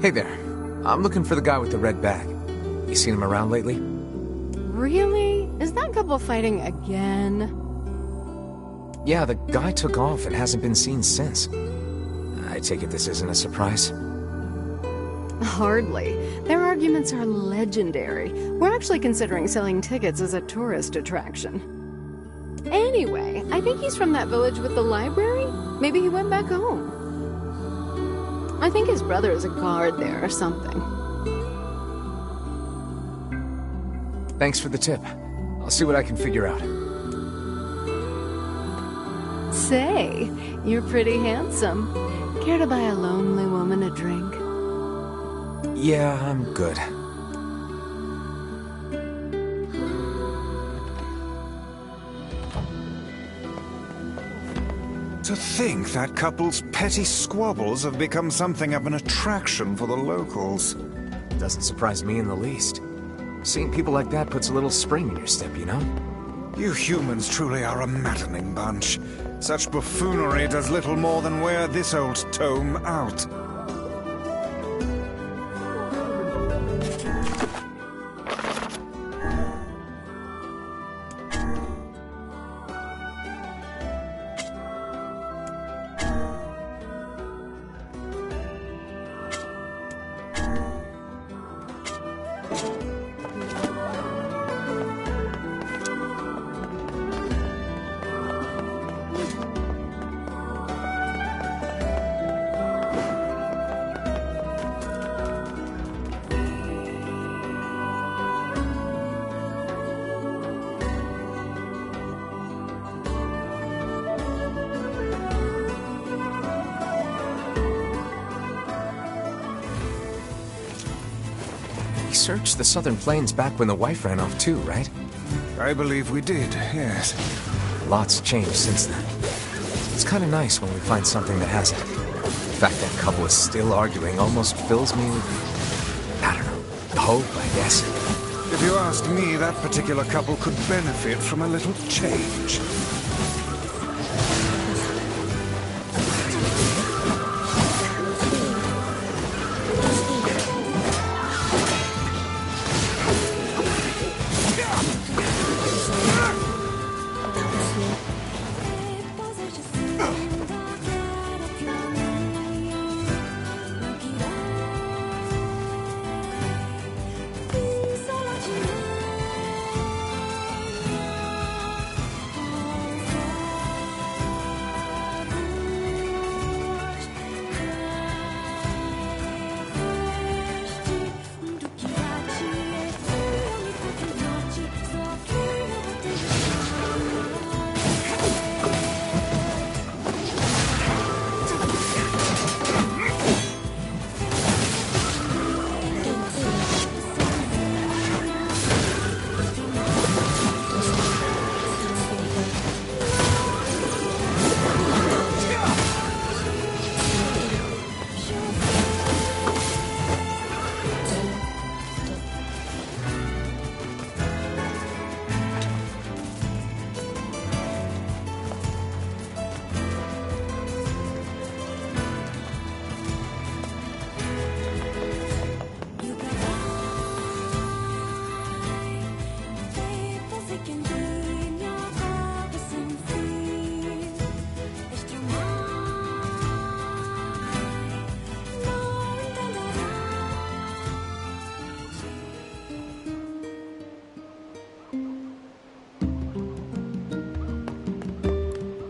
Hey there. I'm looking for the guy with the red bag. You seen him around lately? Really? Is that couple fighting again? Yeah, the guy took off and hasn't been seen since. I take it this isn't a surprise? Hardly. Their arguments are legendary. We're actually considering selling tickets as a tourist attraction. Anyway, I think he's from that village with the library. Maybe he went back home. I think his brother is a guard there or something. Thanks for the tip. I'll see what I can figure out. Say, you're pretty handsome. Care to buy a lonely woman a drink? Yeah, I'm good. To think that couple's petty squabbles have become something of an attraction for the locals. Doesn't surprise me in the least. Seeing people like that puts a little spring in your step, you know? You humans truly are a maddening bunch. Such buffoonery does little more than wear this old tome out. Searched the southern plains back when the wife ran off too, right? I believe we did, yes. Lots changed since then. It's kind of nice when we find something that hasn't. The fact that couple is still arguing almost fills me with, I don't know, hope, I guess. If you ask me, that particular couple could benefit from a little change.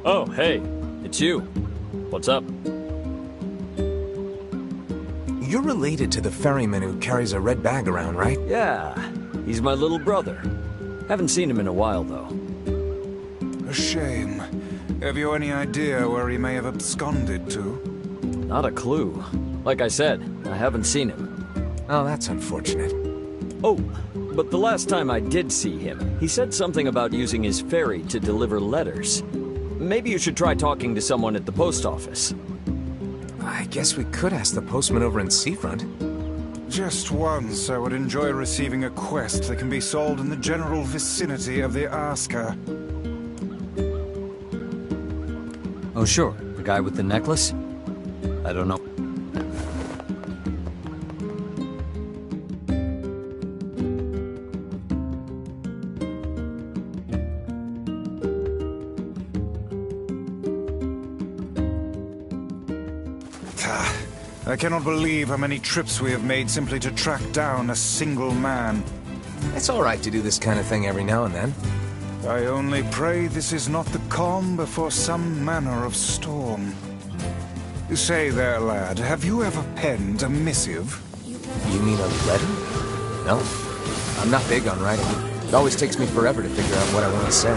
Oh, hey, it's you. What's up? You're related to the ferryman who carries a red bag around, right? Yeah, he's my little brother. Haven't seen him in a while, though. A shame. Have you any idea where he may have absconded to? Not a clue. Like I said, I haven't seen him. Oh, that's unfortunate. Oh, but the last time I did see him, he said something about using his ferry to deliver letters. Maybe you should try talking to someone at the post office. I guess we could ask the postman over in Seafront. Just once I would enjoy receiving a quest that can be solved in the general vicinity of the Asker. Oh sure, the guy with the necklace? I don't know. I cannot believe how many trips we have made simply to track down a single man. It's all right to do this kind of thing every now and then. I only pray this is not the calm before some manner of storm. Say there, lad, have you ever penned a missive? You mean a letter? No. I'm not big on writing. It always takes me forever to figure out what I want to say.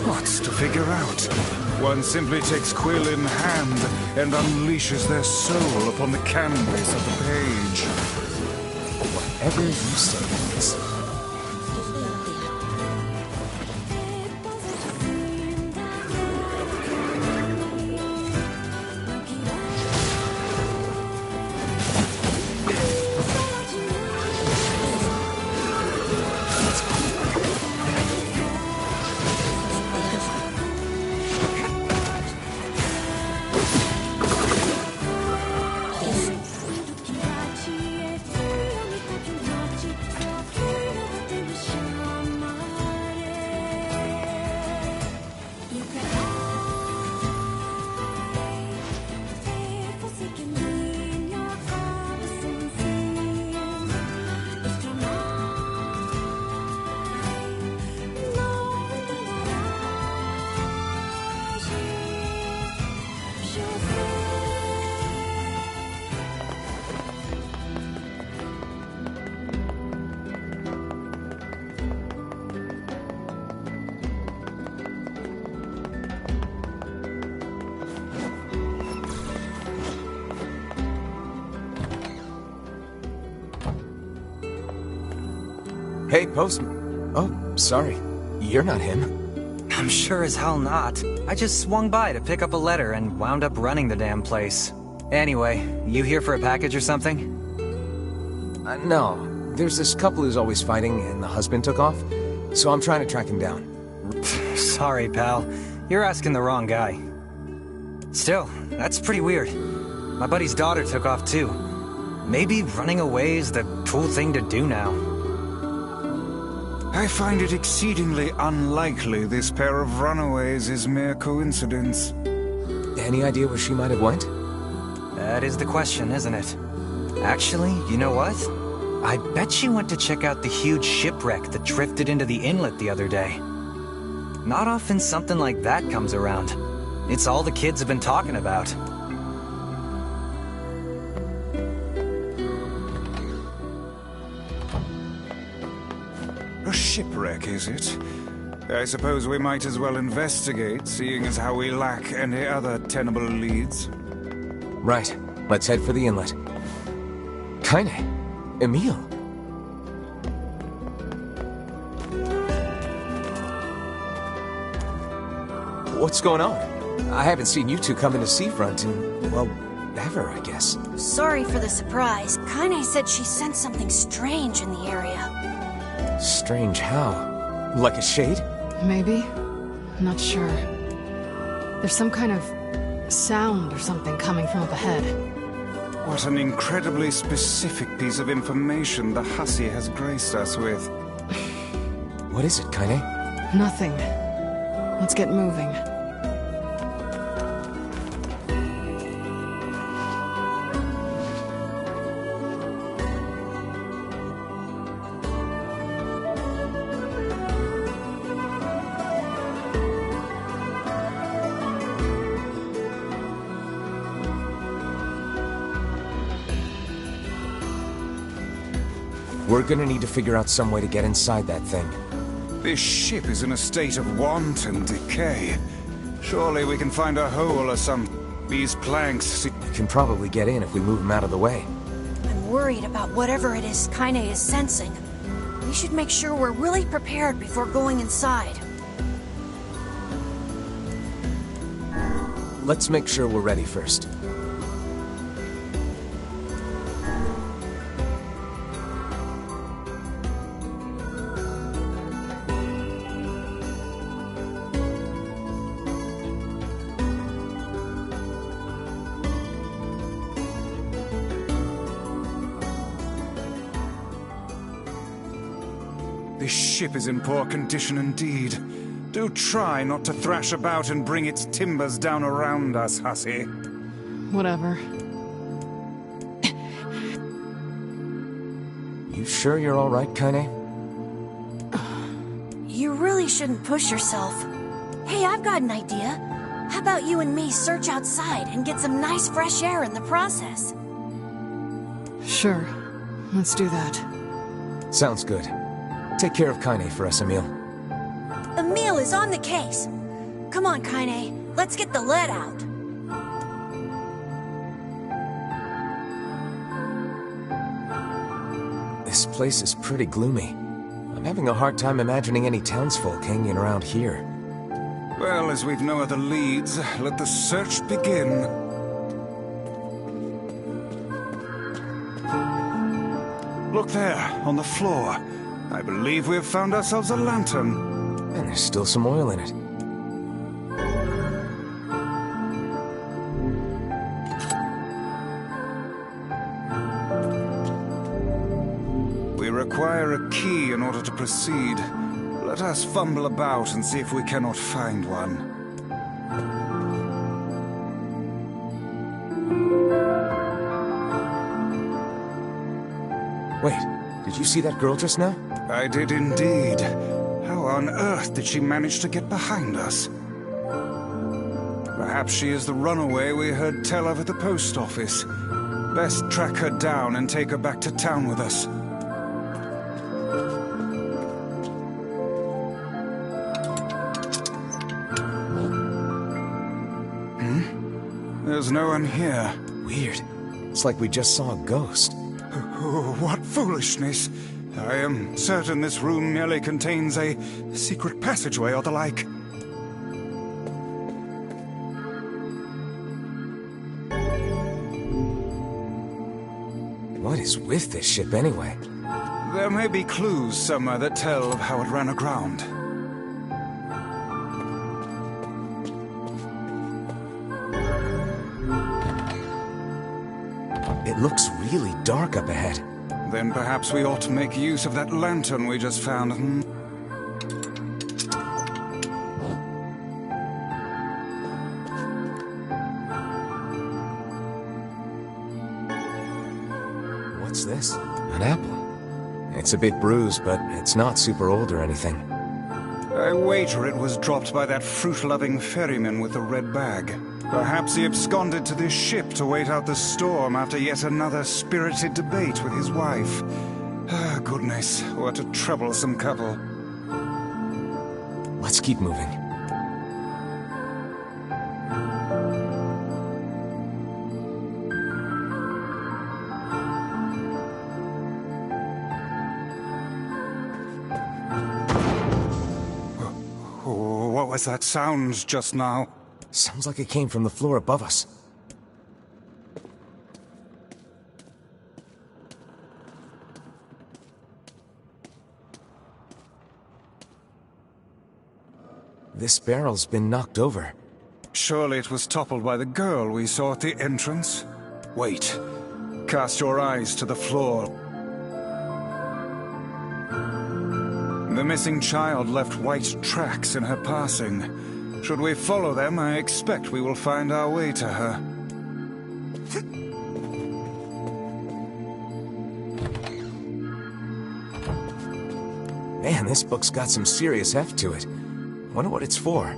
What's to figure out? One simply takes quill in hand and unleashes their soul upon the canvas of the page. Whatever you say, Miss. Hey, Postman. Oh, sorry. You're not him. I'm sure as hell not. I just swung by to pick up a letter and wound up running the damn place. Anyway, you here for a package or something? No. There's this couple who's always fighting, and the husband took off. So I'm trying to track him down. Sorry, pal. You're asking the wrong guy. Still, that's pretty weird. My buddy's daughter took off too. Maybe running away is the cool thing to do now. I find it exceedingly unlikely this pair of runaways is mere coincidence. Any idea where she might have went? That is the question, isn't it? Actually, you know what? I bet she went to check out the huge shipwreck that drifted into the inlet the other day. Not often something like that comes around. It's all the kids have been talking about. A shipwreck, is it? I suppose we might as well investigate, seeing as how we lack any other tenable leads. Right. Let's head for the inlet. Kaine. Emil. What's going on? I haven't seen you two come into Seafront in, well, ever, I guess. Sorry for the surprise. Kaine said she sensed something strange in the area. Strange how? Like a shade? Maybe? I'm not sure. There's some kind of sound or something coming from up ahead. What an incredibly specific piece of information the hussy has graced us with. What is it, Kaine? Nothing. Let's get moving. We're gonna need to figure out some way to get inside that thing. This ship is in a state of wanton decay. Surely we can find a hole or some... These planks... We can probably get in if we move them out of the way. I'm worried about whatever it is Kaine is sensing. We should make sure we're really prepared before going inside. Let's make sure we're ready first. This ship is in poor condition indeed. Do try not to thrash about and bring its timbers down around us, hussy. Whatever. sure you're all right, Kaine? You really shouldn't push yourself. Hey, I've got an idea. How about you and me search outside and get some nice fresh air in the process? Sure. Let's do that. Sounds good. Take care of Kaine for us, Emil. Emil is on the case. Come on, Kaine. Let's get the lead out. This place is pretty gloomy. I'm having a hard time imagining any townsfolk hanging around here. Well, as we've no other leads, let the search begin. Look there, on the floor. I believe we have found ourselves a lantern. And there's still some oil in it. We require a key in order to proceed. Let us fumble about and see if we cannot find one. Wait, did you see that girl just now? I did indeed. How on earth did she manage to get behind us? Perhaps she is the runaway we heard tell of at the post office. Best track her down and take her back to town with us. There's no one here. Weird. It's like we just saw a ghost. Oh, what foolishness. I am certain this room merely contains a secret passageway or the like. What is with this ship anyway? There may be clues somewhere that tell of how it ran aground. It looks really dark up ahead. Then perhaps we ought to make use of that lantern we just found. What's this? An apple. It's a bit bruised, but it's not super old or anything. I wager it was dropped by that fruit-loving ferryman with the red bag. Perhaps he absconded to this ship to wait out the storm after yet another spirited debate with his wife. Ah, goodness, what a troublesome couple. Let's keep moving. What was that sound just now? Sounds like it came from the floor above us. This barrel's been knocked over. Surely it was toppled by the girl we saw at the entrance. Wait. Cast your eyes to the floor. The missing child left white tracks in her passing. Should we follow them, I expect we will find our way to her. Man, this book's got some serious heft to it. Wonder what it's for.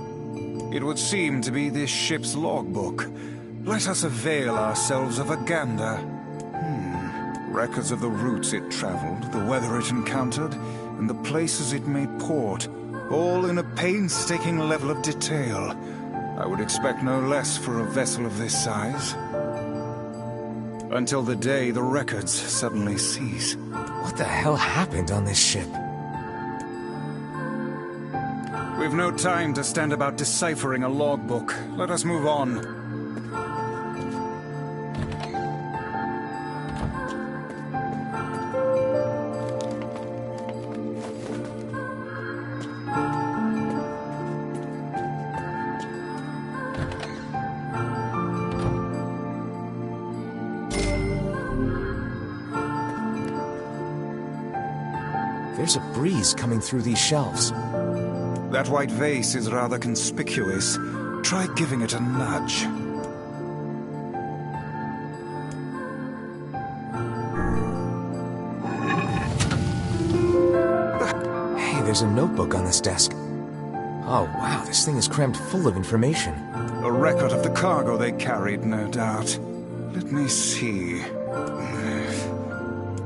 It would seem to be this ship's logbook. Let us avail ourselves of a gander. Records of the routes it traveled, the weather it encountered, and the places it made port. All in a painstaking level of detail. I would expect no less for a vessel of this size. Until the day the records suddenly cease. What the hell happened on this ship? We've no time to stand about deciphering a logbook. Let us move on. There's a breeze coming through these shelves. That white vase is rather conspicuous. Try giving it a nudge. there's a notebook on this desk. Oh, wow, this thing is crammed full of information. A record of the cargo they carried, no doubt. Let me see.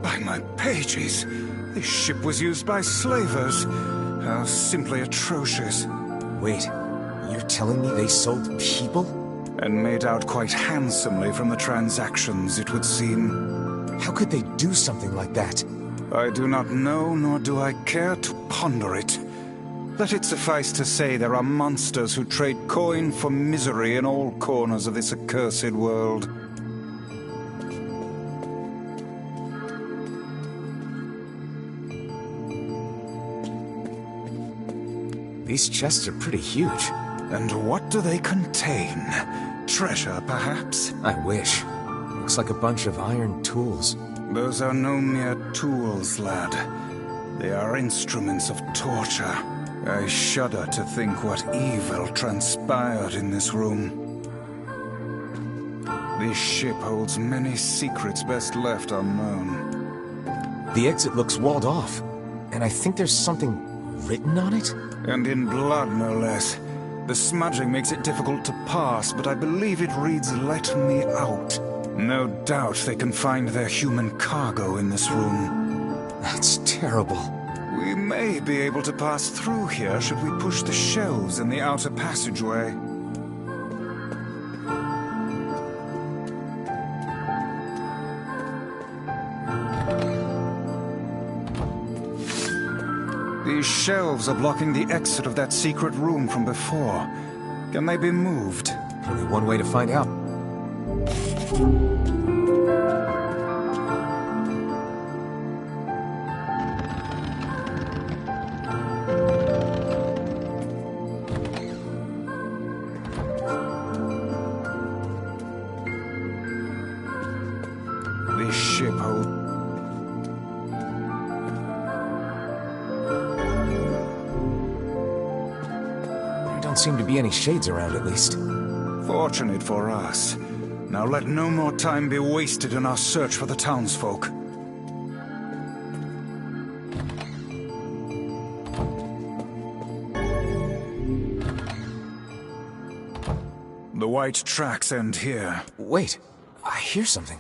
By my pages, this ship was used by slavers. How simply atrocious. Wait, you're telling me they sold people? And made out quite handsomely from the transactions, it would seem. How could they do something like that? I do not know, nor do I care to ponder it. Let it suffice to say there are monsters who trade coin for misery in all corners of this accursed world. These chests are pretty huge. And what do they contain? Treasure, perhaps? I wish. Looks like a bunch of iron tools. Those are no mere tools, lad. They are instruments of torture. I shudder to think what evil transpired in this room. This ship holds many secrets best left unknown. The exit looks walled off, and I think there's something written on it? And in blood, no less. The smudging makes it difficult to pass, but I believe it reads, "Let me out." No doubt they can find their human cargo in this room. That's terrible. We may be able to pass through here should we push the shelves in the outer passageway. These shelves are blocking the exit of that secret room from before. Can they be moved? Only one way to find out. This ship holds... There don't seem to be any shades around, at least. Fortunate for us. Now let no more time be wasted in our search for the townsfolk. The white tracks end here. Wait, I hear something.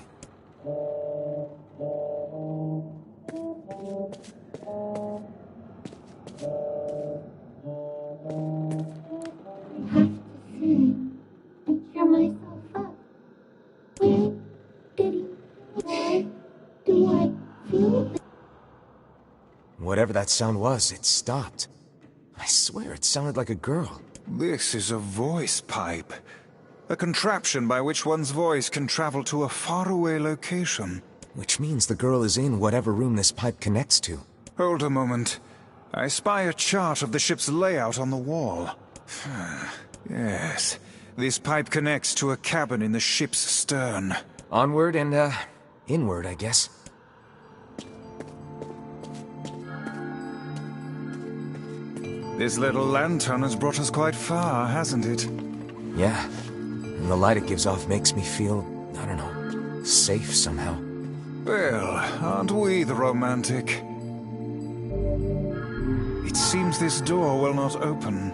Whatever that sound was, it stopped. I swear it sounded like a girl. This is a voice pipe. A contraption by which one's voice can travel to a faraway location. Which means the girl is in whatever room this pipe connects to. Hold a moment. I spy a chart of the ship's layout on the wall. Yes. This pipe connects to a cabin in the ship's stern. Onward and, inward, I guess. This little lantern has brought us quite far, hasn't it? Yeah. And the light it gives off makes me feel, I don't know, safe somehow. Well, aren't we the romantic? It seems this door will not open.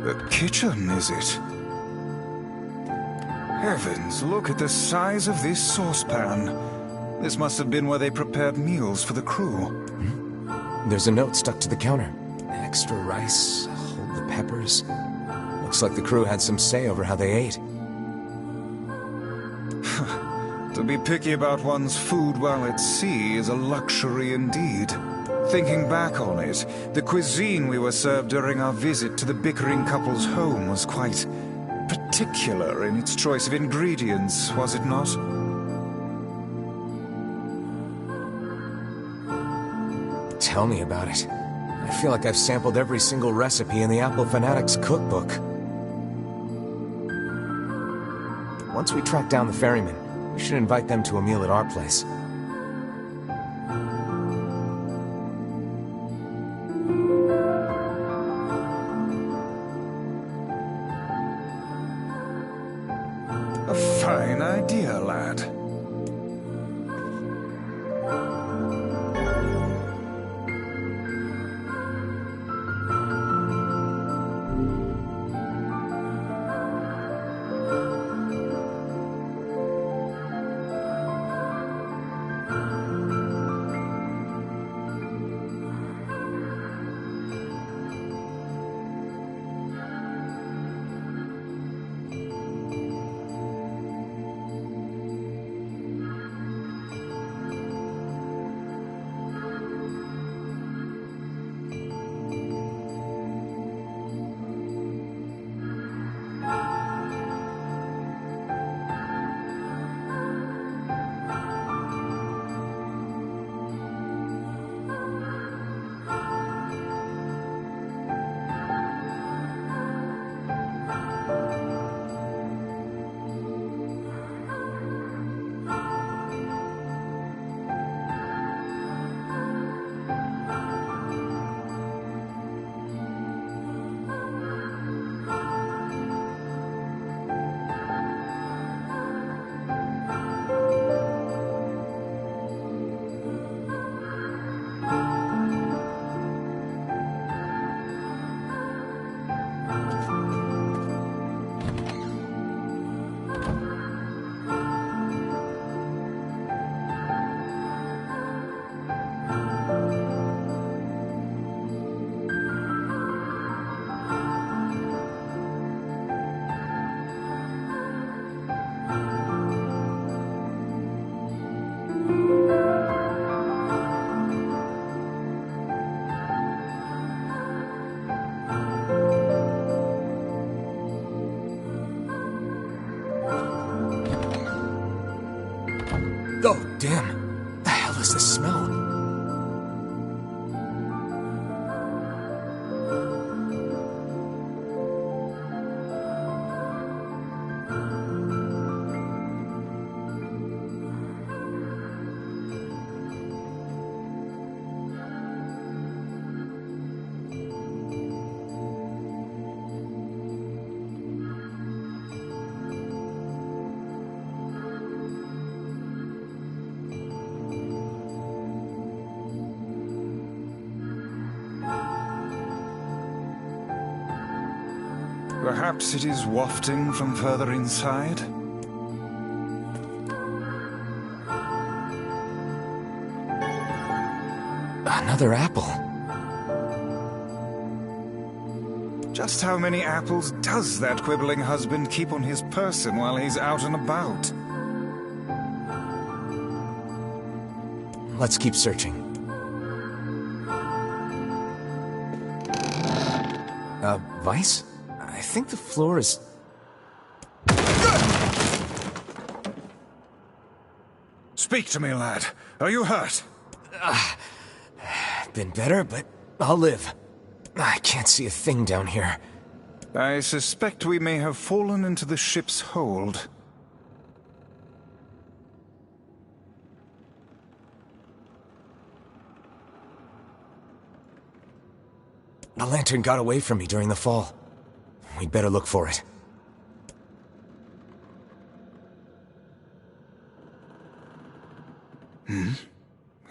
A kitchen, is it? Heavens, look at the size of this saucepan. This must have been where they prepared meals for the crew. There's a note stuck to the counter. Extra rice, hold the peppers. Looks like the crew had some say over how they ate. To be picky about one's food while at sea is a luxury indeed. Thinking back on it, the cuisine we were served during our visit to the bickering couple's home was quite particular in its choice of ingredients, was it not? Tell me about it. I feel like I've sampled every single recipe in the Apple Fanatics cookbook. Once we track down the Ferryman, we should invite them to a meal at our place. A fine idea, lad. Oh, damn. The hell is this smell? Perhaps it is wafting from further inside? Another apple. Just how many apples does that quibbling husband keep on his person while he's out and about? Let's keep searching. Vice? I think the floor is... Speak to me, lad. Are you hurt? Been better, but I'll live. I can't see a thing down here. I suspect we may have fallen into the ship's hold. The lantern got away from me during the fall. We'd better look for it.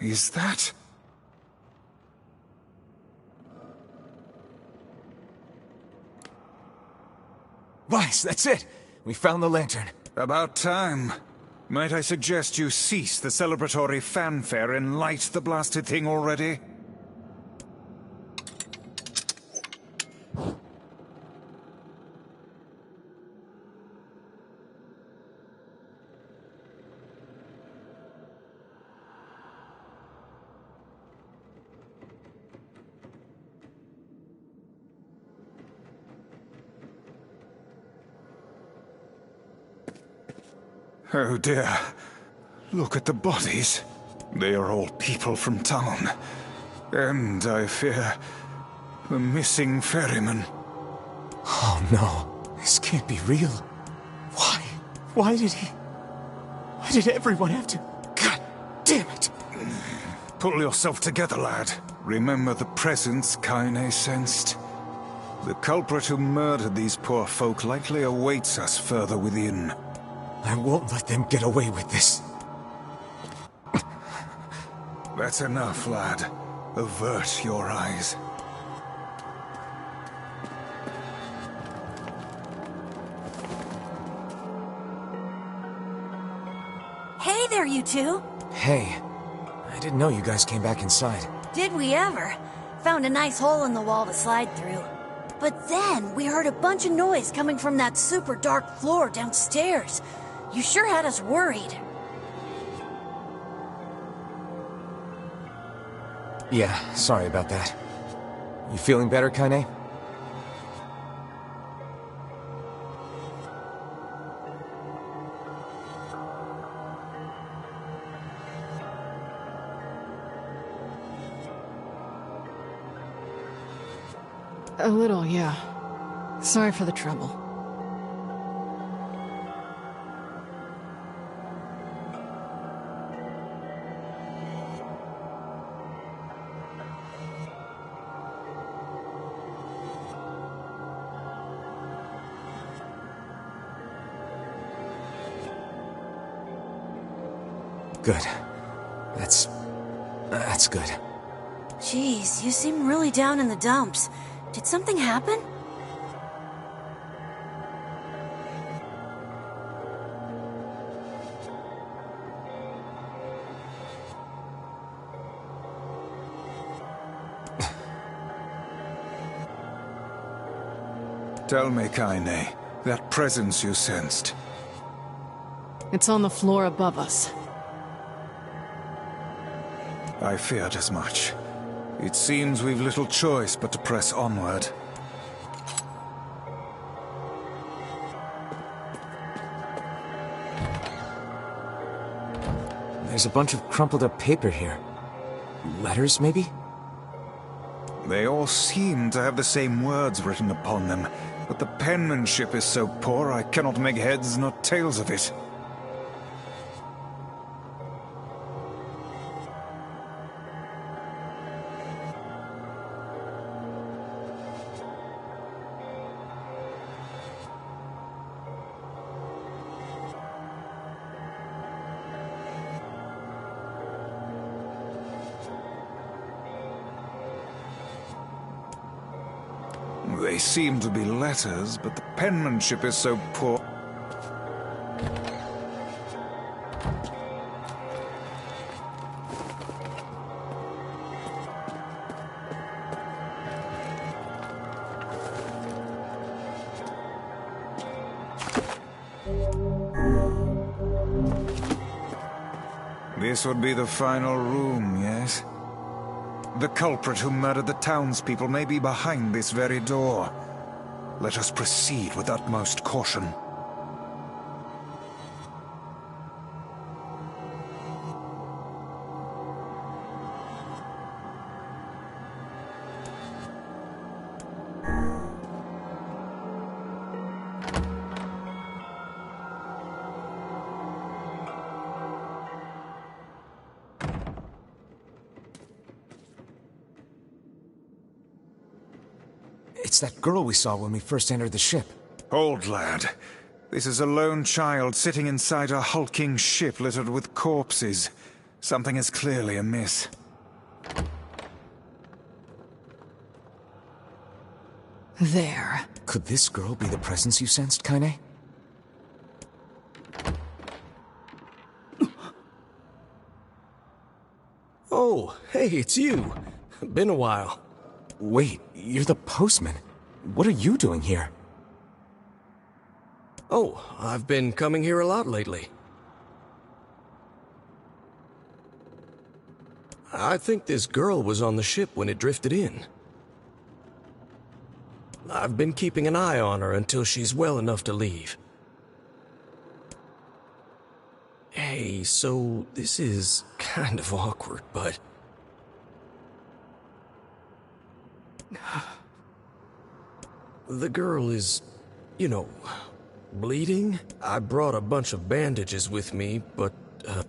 Is that... Vice, that's it! We found the lantern. About time. Might I suggest you cease the celebratory fanfare and light the blasted thing already? Oh dear. Look at the bodies. They are all people from town. And, I fear, the missing ferryman. Oh no, this can't be real. Why? Why did everyone have to... God damn it! Pull yourself together, lad. Remember the presence Kaine sensed. The culprit who murdered these poor folk likely awaits us further within. I won't let them get away with this. That's enough, lad. Avert your eyes. Hey there, you two. Hey, I didn't know you guys came back inside. Did we ever? Found a nice hole in the wall to slide through. But then we heard a bunch of noise coming from that super dark floor downstairs. You sure had us worried. Yeah, sorry about that. You feeling better, Kaine? A little, yeah. Sorry for the trouble. Good. That's good. Jeez, you seem really down in the dumps. Did something happen? Tell me, Kaine, that presence you sensed. It's on the floor above us. I feared as much. It seems we've little choice but to press onward. There's a bunch of crumpled up paper here. Letters, maybe? They all seem to have the same words written upon them, but the penmanship is so poor I cannot make heads nor tails of it. They seem to be letters, but the penmanship is so poor. This would be the final room, yes? The culprit who murdered the townspeople may be behind this very door. Let us proceed with utmost caution. It's that girl we saw when we first entered the ship. Old lad, this is a lone child sitting inside a hulking ship littered with corpses. Something is clearly amiss. There. Could this girl be the presence you sensed, Kaine? Oh, hey, it's you. Been a while. Wait, you're the postman. What are you doing here? Oh, I've been coming here a lot lately. I think this girl was on the ship when it drifted in. I've been keeping an eye on her until she's well enough to leave. Hey, so this is kind of awkward, but... The girl is, you know, bleeding. I brought a bunch of bandages with me, but,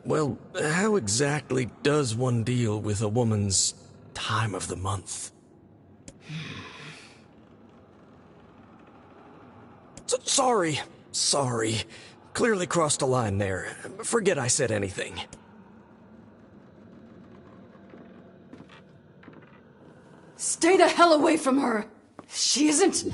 well, how exactly does one deal with a woman's time of the month? Sorry. Clearly crossed a line there. Forget I said anything. Stay the hell away from her! She isn't...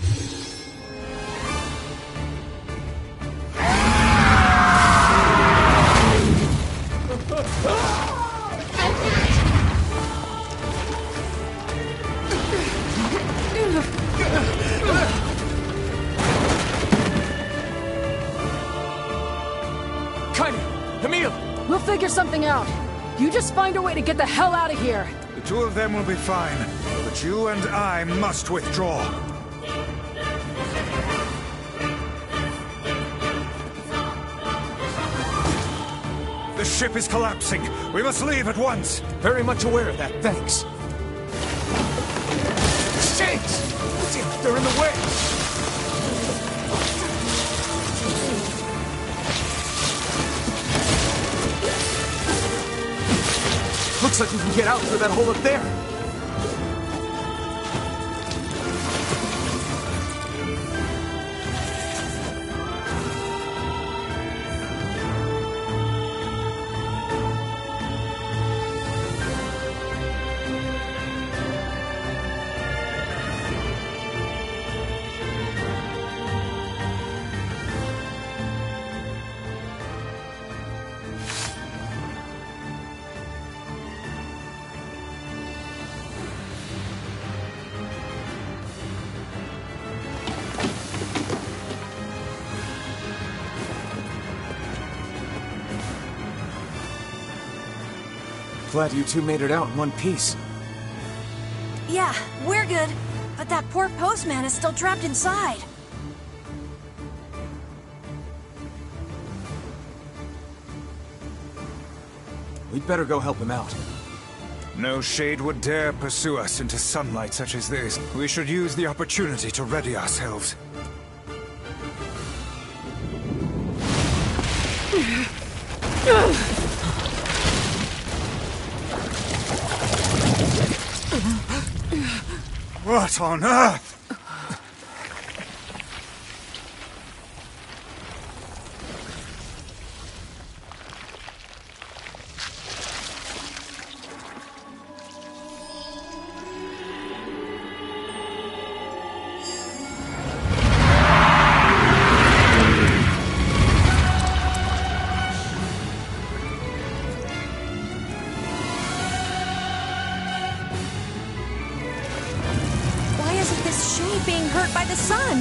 Kaine! Emil! We'll figure something out. You just find a way to get the hell out of here. The two of them will be fine, but you and I must withdraw. The ship is collapsing. We must leave at once. Very much aware of that, thanks. Shakes! Damn, they're in the way! Looks like we can get out through that hole up there. Glad you two made it out in one piece. Yeah, we're good. But that poor postman is still trapped inside. We'd better go help him out. No shade would dare pursue us into sunlight such as this. We should use the opportunity to ready ourselves. What on earth? Being hurt by the sun.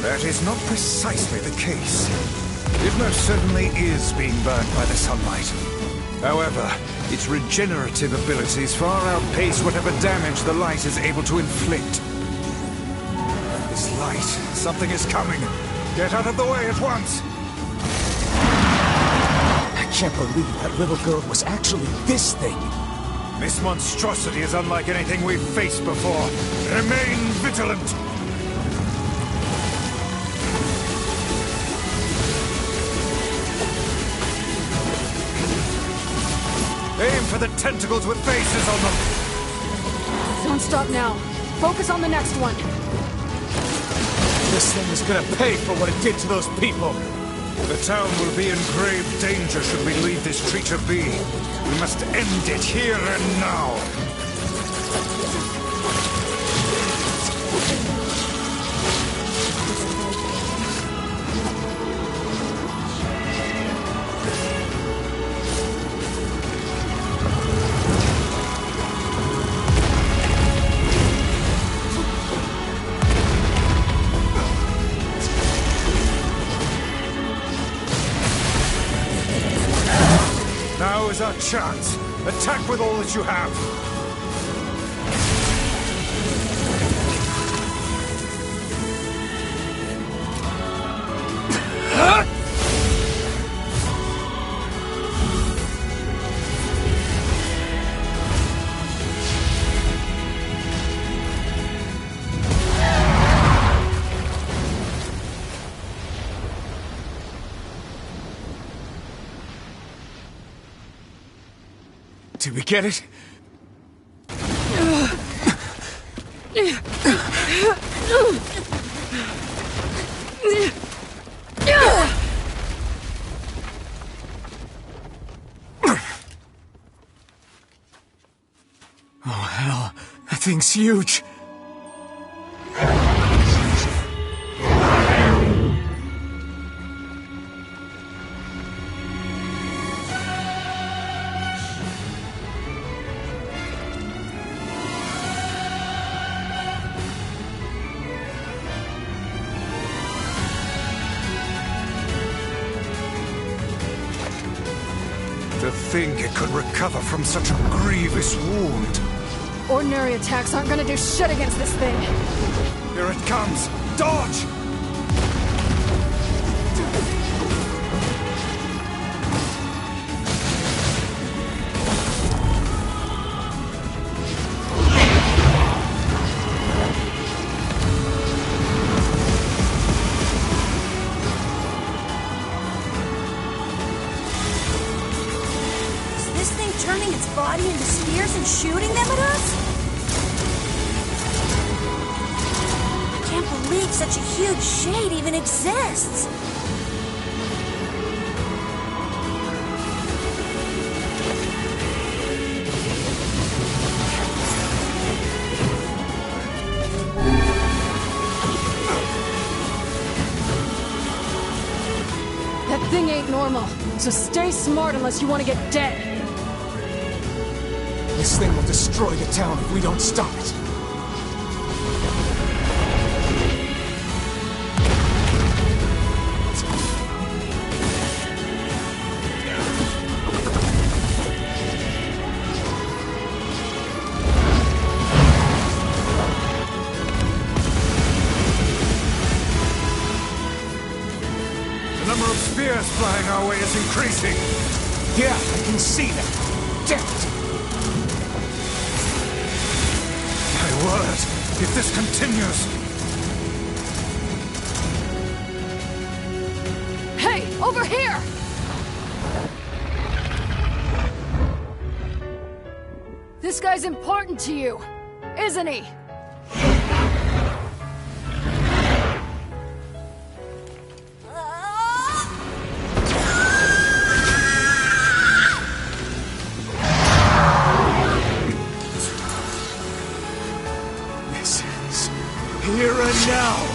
That is not precisely the case. It most certainly is being burned by the sunlight. However, its regenerative abilities far outpace whatever damage the light is able to inflict. This light, something is coming. Get out of the way at once! I can't believe that little girl was actually this thing. This monstrosity is unlike anything we've faced before. Remain vigilant! Aim for the tentacles with faces on them! Don't stop now. Focus on the next one. This thing is gonna pay for what it did to those people. The town will be in grave danger should we leave this creature be. We must end it here and now. Now is our chance. Attack with all that you have. Did we get it? Oh, hell. That thing's huge. To think it could recover from such a grievous wound. Ordinary attacks aren't gonna do shit against this thing. Here it comes! Dodge! Turning its body into spears and shooting them at us? I can't believe such a huge shade even exists. That thing ain't normal, so stay smart unless you want to get dead. This thing will destroy the town if we don't stop it. The number of spears flying our way is increasing. Yeah, I can see that. Damn it! My word, if this continues... Hey, over here! This guy's important to you, isn't he? This is here and now.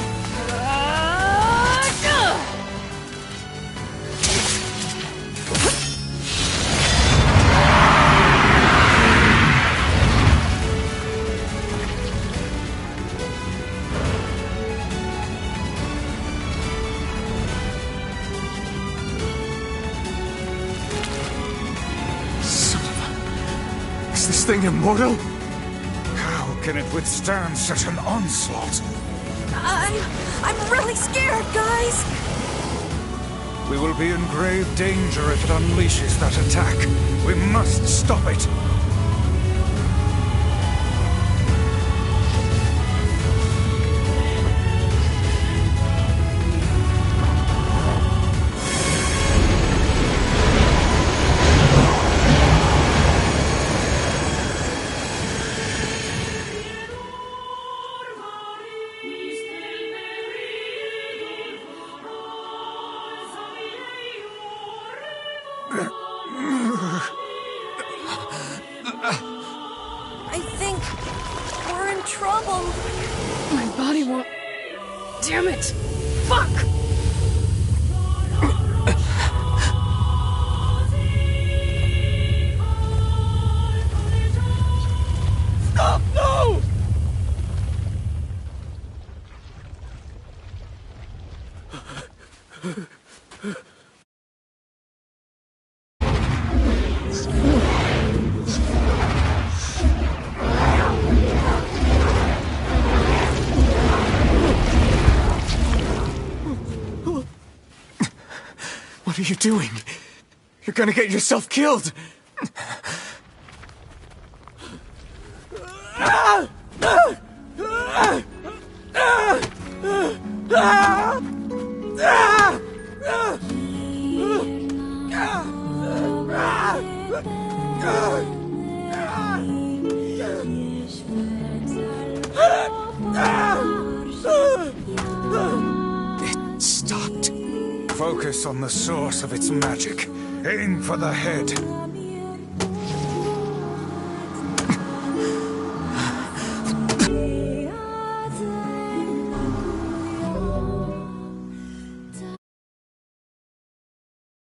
Is this thing immortal? How can it withstand such an onslaught? I'm really scared, guys! We will be in grave danger if it unleashes that attack. We must stop it. I think we're in trouble. My body won't... Damn it! Fuck! Stop! No! What are you doing? You're gonna get yourself killed! It stopped. Focus on the source of its magic. Aim for the head.